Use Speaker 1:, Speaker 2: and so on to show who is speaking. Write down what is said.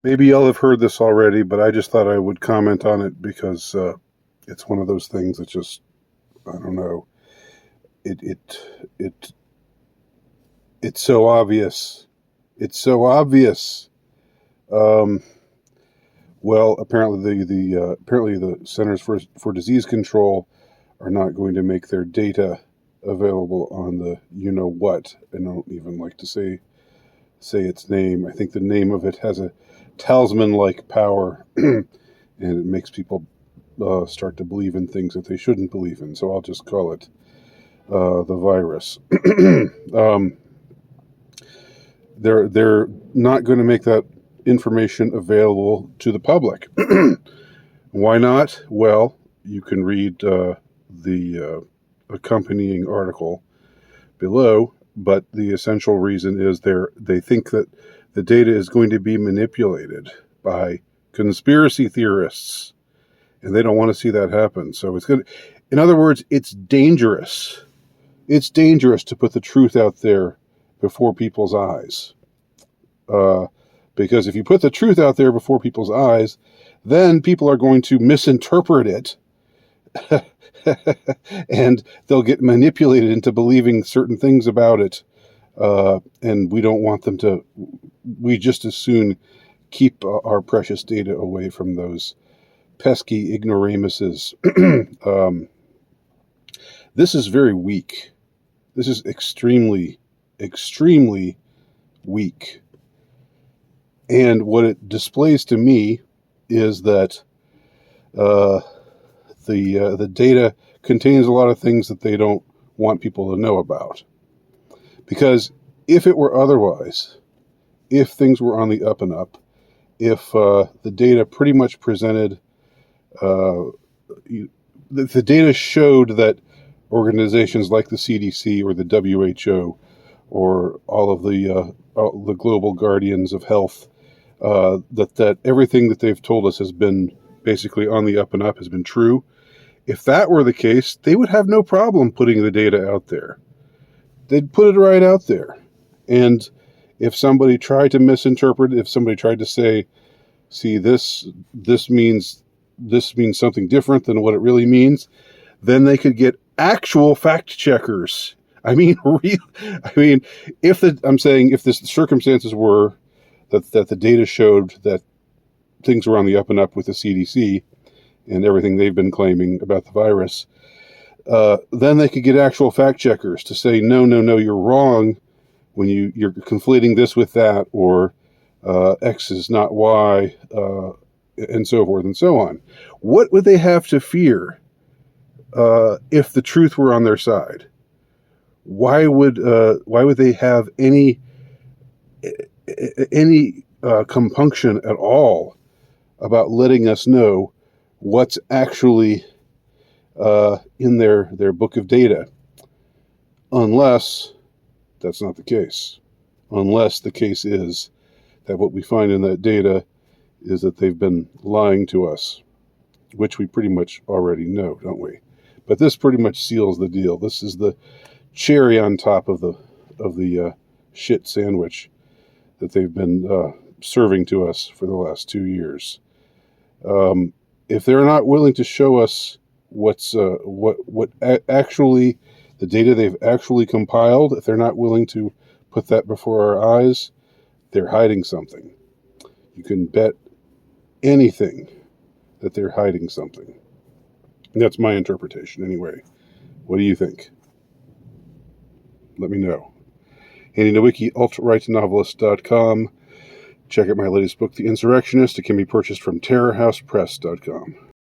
Speaker 1: Maybe y'all have heard this already, but I just thought I would comment on it because it's one of those things that just, I don't know, it it it it's so obvious. It's so obvious. Um, well, apparently the Centers for Disease Control are not going to make their data available on the you know what. I don't even like to say its name. I think the name of it has a talisman-like power, and it makes people start to believe in things that they shouldn't believe in. So I'll just call it the virus. um, they're not going to make that information available to the public. Why not? Well, you can read the accompanying article below, but the essential reason is they think that the data is going to be manipulated by conspiracy theorists, and they don't want to see that happen. So it's good. In other words, it's dangerous. It's dangerous to put the truth out there before people's eyes. Because if you put the truth out there before people's eyes, then people are going to misinterpret it and they'll get manipulated into believing certain things about it. And we don't want them to. We just as soon keep our precious data away from those pesky ignoramuses. This is very weak. This is extremely, extremely weak. And what it displays to me is that the data contains a lot of things that they don't want people to know about. Because if it were otherwise, if things were on the up and up, if the data pretty much presented, the data showed that organizations like the CDC or the WHO or all of the global guardians of health, that everything that they've told us has been basically on the up and up, has been true. If that were the case, they would have no problem putting the data out there. They'd put it right out there. And if somebody tried to misinterpret, if somebody tried to say, see, this means something different than what it really means, then they could get actual fact checkers. I'm saying if the circumstances were that the data showed that things were on the up and up with the CDC and everything they've been claiming about the virus, then they could get actual fact checkers to say, no, you're wrong when you're conflating this with that, or X is not Y, and so forth and so on. What would they have to fear if the truth were on their side? Why would they have any compunction at all about letting us know what's actually in their book of data, unless that's not the case? Unless the case is that what we find in that data is that they've been lying to us, which we pretty much already know, don't we? But this pretty much seals the deal. This is the cherry on top of the shit sandwich that they've been serving to us for the last 2 years. If they're not willing to show us what actually the data they've actually compiled, if they're not willing to put that before our eyes, they're hiding something. You can bet anything that they're hiding something. And that's my interpretation anyway. What do you think? Let me know. Andy Nowicki, ultrarightnovelist.com. Check out my latest book, The Insurrectionist. It can be purchased from terrorhousepress.com.